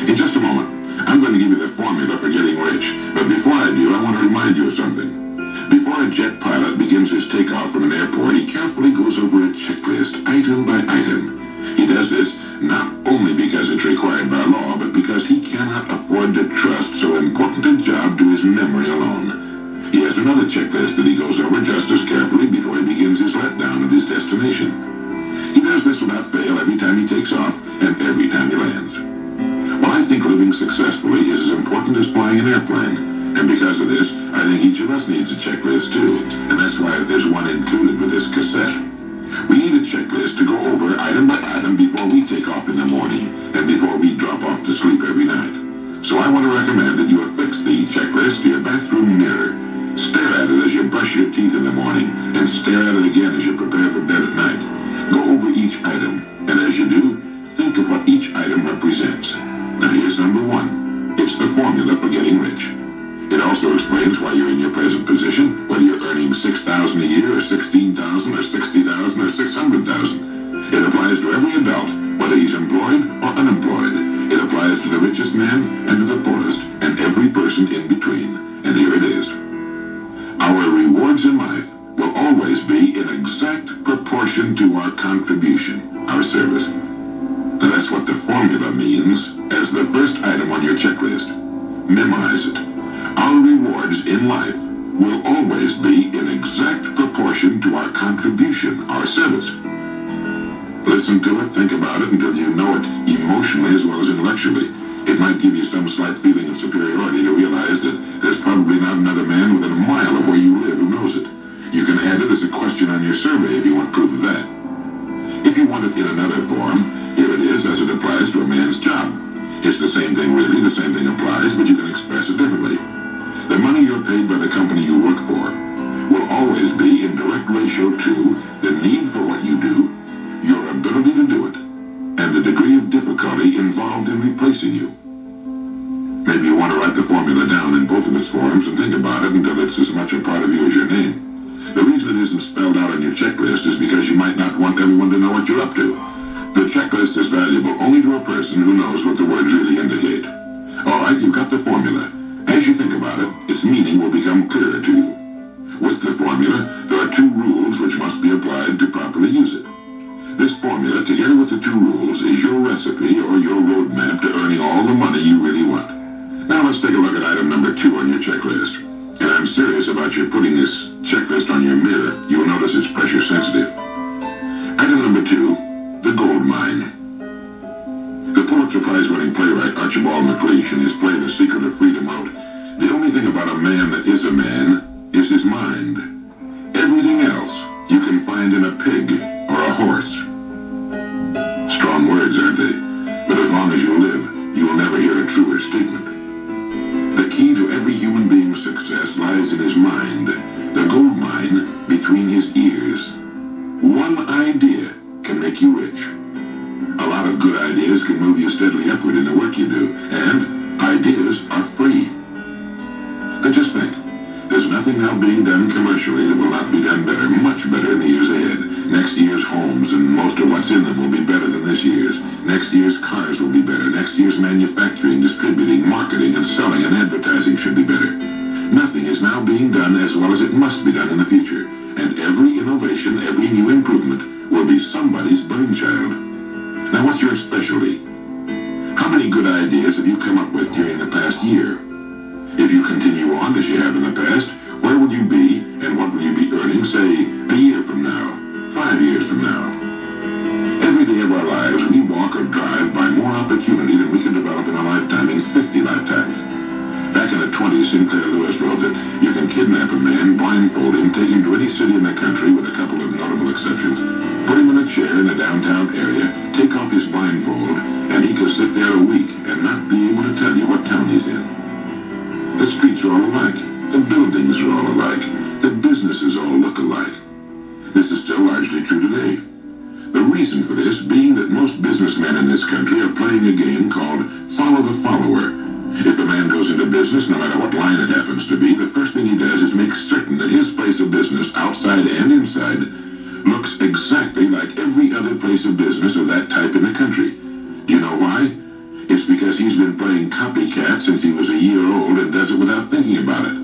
In just a moment, I'm going to give you the formula for getting rich. But before I do, I want to remind you of something. Before a jet pilot begins his takeoff from an airport, he carefully goes over a checklist, item by item. He does this not only because it's required by law, but because he cannot afford to trust so important a job to his memory alone. He has another checklist that he goes over just as carefully before he begins his letdown at his destination. He does this without fail every time he takes off and every time he lands. Well, I think living successfully is as important as flying an airplane. And because of this, I think each of us needs a checklist too. And that's why there's one included with this cassette. We need a checklist to go over item by item before we take off in the morning and before we drop off to sleep every night. So I want to recommend that you affix the checklist to your bathroom mirror. Stare at it as you brush your teeth in the morning and stare at it again as you prepare for bed at night. Go over each item, and as you do, think of what each item represents. Now here's number one. It's the formula for getting rich. It also explains why you're in your present position, whether you're earning $6,000 a year, or $16,000, or $60,000, or $600,000. It applies to every adult, whether he's employed or unemployed. It applies to the richest man and to the poorest, and every person in between. And here it is. Our rewards in life will always be in exact proportion to our contribution, our service. Now that's what the formula means as the first item on your checklist. Memorize it. Our rewards in life will always be in exact proportion to our contribution, our service. Listen to it, think about it until you know it emotionally as well as intellectually. It might give you some slight feeling of superiority to realize that there's probably not another man within a mile of where you live who knows it. You can add it as a question on your survey if you want proof of that. If you want it in another form, here it is as it applies to a man's job. It's the same thing really, the same thing applies, but you can express it differently. The money you're paid by the company you work for will always be in direct ratio to the need for what you do, your ability to do it, and the degree of difficulty involved in replacing you. Maybe you want to write the formula down in both of its forms and think about it until it's as much a part of you as your name. The reason it isn't spelled out on your checklist is because you might not want everyone to know what you're up to. The checklist is valuable only to a person who knows what the words really indicate. All right, you've got the formula. As you think about it, its meaning will become clearer to you. With the formula, there are two rules which must be applied to properly use it. This formula, together with the two rules, is your recipe or your roadmap to earning all the money you really want. Now let's take a look at item number 2 on your checklist. And I'm serious about your putting this checklist on your mirror. You'll notice it's pressure sensitive. Item number 2, the gold mine. The Pulitzer Prize-winning playwright Archibald MacLeish in his play The Secret of Freedom wrote, "The only thing about a man that is a man is his mind. Everything else you can find in a pig or a horse." Strong words, aren't they? But as long as you live, you will never hear a truer statement. The key to every human being's success lies in his mind, the gold mine between his ears. One idea can make you rich. A lot of good ideas can move you steadily upward in the work you do, and ideas are free. Now just think, there's nothing now being done commercially that will not be done better, much better in the years ahead. Next year's homes and most of what's in them will be better than this year's. Next year's cars will be better. Next year's manufacturing, distributing, marketing, and selling and advertising should be better. Nothing is now being done as well as it must be done in the future, and every innovation, every new improvement will be somebody's brainchild. Now what's your specialty? How many good ideas have you come up with during the past year? If you continue on as you have in the past, where will you be and what will you be earning, say, a year from now, 5 years from now? Every day of our lives, we walk or drive by more opportunity than we can develop in a lifetime in 50 lifetimes. Back in the 20s, Sinclair Lewis wrote that you can kidnap a man, blindfold him, take him to any city in the country with a couple of notable exceptions, put him in a chair in the downtown area, take off his blindfold, and he could sit there a week and not be able to tell you what town he's in. The streets are all alike. The buildings are all alike. The businesses all look alike. This is still largely true today. The reason for this being that most businessmen in this country are playing a game called follow the follower. If a man goes into business, no matter what line it happens to be, the first thing he does is make certain that his place of business, outside and inside, looks exactly like every other place of business of that type in the country. Do you know why? It's because he's been playing copycat since he was a year old and does it without thinking about it.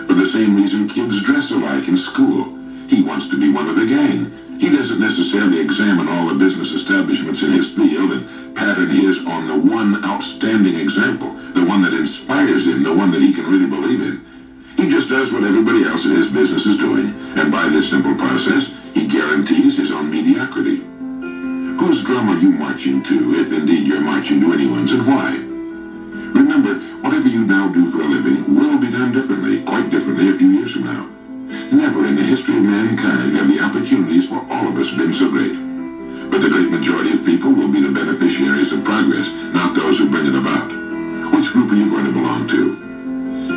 For the same reason kids dress alike in school. He wants to be one of the gang. He doesn't necessarily examine all the business establishments in his field and pattern his on the one outstanding example, the one that inspires him, the one that he can really believe in. He just does what everybody else in his business is doing, and by this simple process, he guarantees his own mediocrity. Whose drum are you marching to, if indeed you're marching to anyone's, and why? Remember, whatever you now do for a living will be done differently, quite differently a few years from now. Never in the history of mankind have the opportunities for all of us been so great. But the great majority of people will be the beneficiaries of progress, not those who bring it about. Which group are you going to belong to?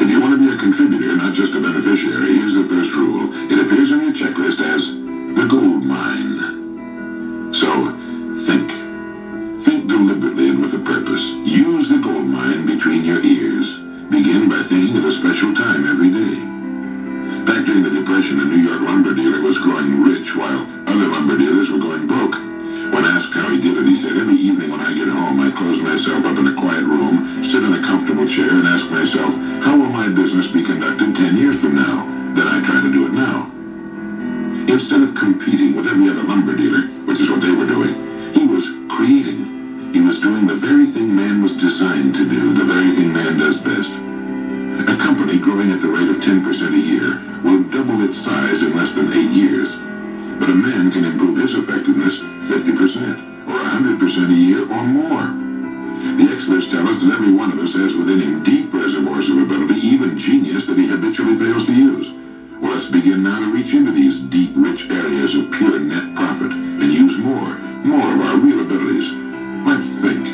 If you want to be a contributor, not just a beneficiary, here's the first rule. It appears on your checklist as the gold mine. So, think. Think deliberately and with a purpose. Use the gold mine between your ears. Begin by thinking at a special time every day. Back during the Depression, a New York lumber dealer was growing rich while other lumber dealers were going broke. When asked how he did it, he said, "Every evening when I get home, I close myself up in a quiet room, sit in a comfortable chair, and ask myself, how will my business be conducted 10 years from now? Then I try to do it now." Instead of competing with every other lumber dealer, which is what they were doing, he was creating. He was doing the very thing man was designed to do, the very thing man does best. A company growing at the rate of 10% a year will double its size in less than 8 years. But a man can improve his effectiveness 50% or 100% a year or more. The experts tell us that every one of us has within him deep reservoirs of ability, even genius, that he habitually fails to use. Well, let's begin now to reach into these deep, rich areas of pure net profit and use more of our real abilities. Let's think.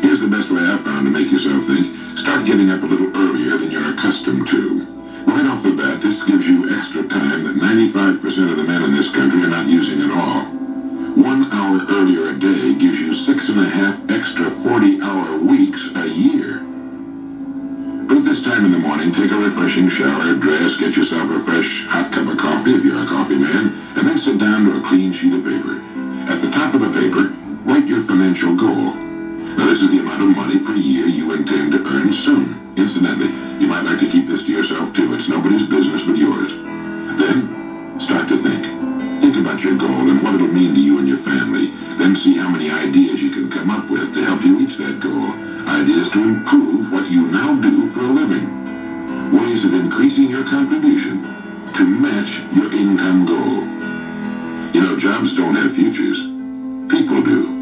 Here's the best way I've found to make yourself think. Start getting up a little earlier than you're accustomed to. Right off the bat, this gives you extra time that 95% of the men in this country are not using at all. 1 hour earlier a day gives you 6.5 extra 40-hour weeks a year. But at this time in the morning, take a refreshing shower, dress, get yourself a fresh hot cup of coffee if you're a coffee man, and then sit down to a clean sheet of paper. At the top of the paper, write your financial goal. Now, this is the amount of money per year you intend to earn soon. Incidentally, you might like to keep this to yourself, too. It's nobody's business but yours. Then, start to think. Think about your goal and what it'll mean to you and your family. Then see how many ideas you can come up with to help you reach that goal. Ideas to improve what you now do for a living. Ways of increasing your contribution to match your income goal. You know, jobs don't have futures. People do.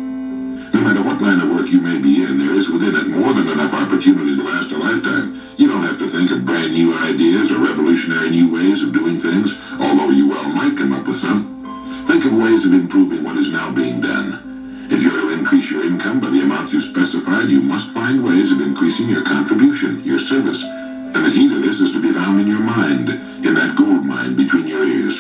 No matter what line of work you may be in, there is within it more than enough opportunity to last a lifetime. You don't have to think of brand new ideas or revolutionary new ways of doing things, although you well might come up with some. Think of ways of improving what is now being done. If you're to increase your income by the amount you specified, you must find ways of increasing your contribution, your service. And the key to this is to be found in your mind, in that gold mine between your ears.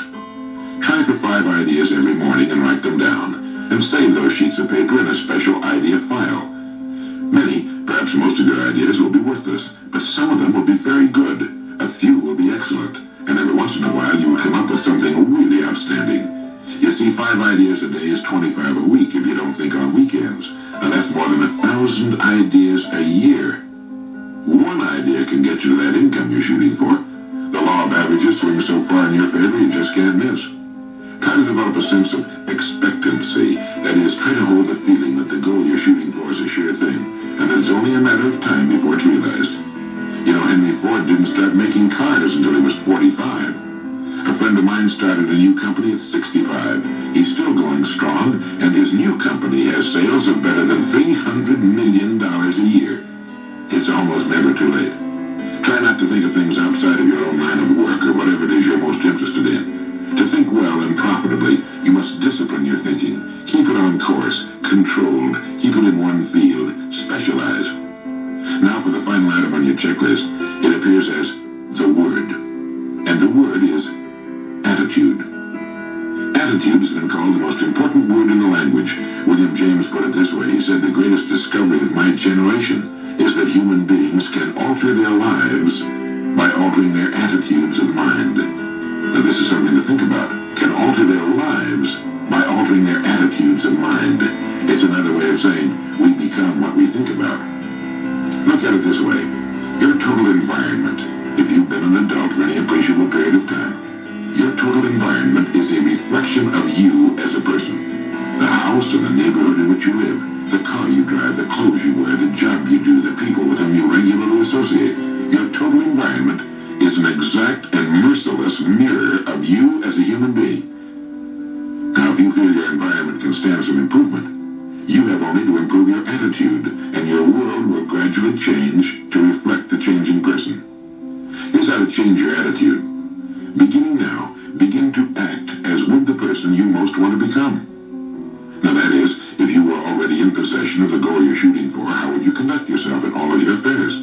Try for 5 ideas every morning and write them down. And save those sheets of paper in a special idea file. Many, perhaps most of your ideas will be worthless, but some of them will be very good. A few will be excellent, and every once in a while you will come up with something really outstanding. You see, 5 ideas a day is 25 a week if you don't think on weekends. Now that's more than 1,000 ideas a year. One idea can get you to that income you're shooting for. The law of averages swings so far in your favor you just can't miss. Try to develop a sense of expectancy. That is, try to hold the feeling that the goal you're shooting for is a sure thing, and that it's only a matter of time before it's realized. You know, Henry Ford didn't start making cars until he was 45. A friend of mine started a new company at 65. He's still going strong, and his new company has sales of better than $300 million a year. It's almost never too late. Try not to think of things outside of your own line of work or whatever it is you're most interested in. To think well and profitably, you must discipline your thinking. Keep it on course, controlled, keep it in one field, specialize. Now for the final item on your checklist. It appears as the word. And the word is attitude. Attitude has been called the most important word in the language. William James put it this way. He said, "The greatest discovery of my generation is that human beings can alter their lives by altering their attitudes of mind." Now this is something to think about. Can alter their lives by altering their attitudes of mind. It's another way of saying we become what we think about. at it this way. Your total environment, if you've been an adult for any appreciable period of time, your total environment is a reflection of you as a person. The house and the neighborhood in which you live, the car you drive, the clothes you wear, the job you do, the people with whom you regularly associate. Your total environment is an exact and merciless mirror of you as a human being. Now, if you feel your environment can stand some improvement, you have only to improve your attitude, and your world will gradually change to reflect the changing person. Here's how to change your attitude. Beginning now, begin to act as would the person you most want to become. Now that is, if you were already in possession of the goal you're shooting for, how would you conduct yourself in all of your affairs?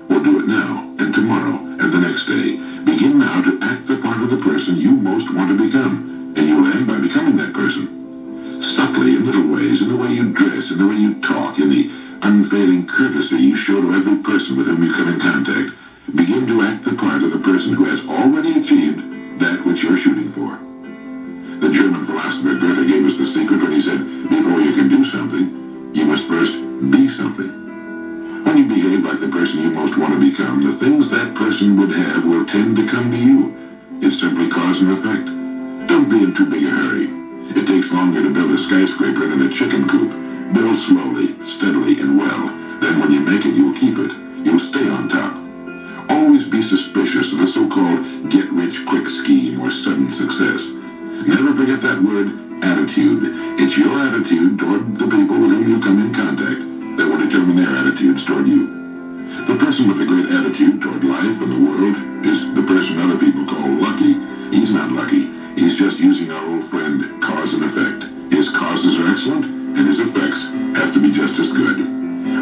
Well, do it now, and tomorrow, and the next day. Begin now to act the part of the person you most want to become, and you'll end by becoming that person. Subtly, in little ways, in the way you dress, in the way you talk, in the unfailing courtesy you show to every person with whom you come in contact, begin to act the part of the person who has already achieved that which you're shooting for. The German philosopher Goethe gave us the secret when he said, before you can do something, you must first be something. When you behave like the person you most want to become, the things that person would have will tend to come to you. It's simply cause and effect. Don't be in too big a hurry. It takes longer to build a skyscraper than a chicken coop. Build slowly, steadily, and well. Then when you make it, you'll keep it. You'll stay on top. Always be suspicious of the so-called get-rich-quick scheme or sudden success. Never forget that word, attitude. It's your attitude toward the people with whom you come in contact that will determine their attitudes toward you. The person with a great attitude toward life and the world is the person other people call lucky. He's not lucky. He's just using our old friend, cause and effect. His causes are excellent, and his effects have to be just as good.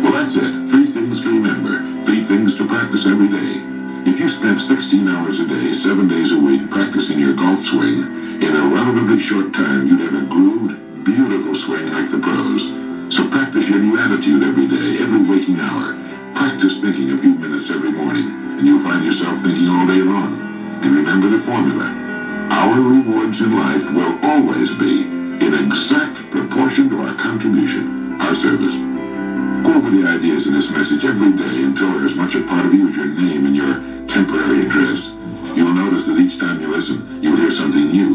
Well, that's it. 3 things to remember. 3 things to practice every day. If you spent 16 hours a day, 7 days a week, practicing your golf swing, in a relatively short time, you'd have a grooved, beautiful swing like the pros. So practice your new attitude every day, every waking hour. Practice thinking a few minutes every morning, and you'll find yourself thinking all day long. And remember the formula. Our rewards in life will always be in exact proportion to our contribution, our service. Go over the ideas in this message every day until they're as much a part of you as your name and your temporary address. You'll notice that each time you listen, you'll hear something new.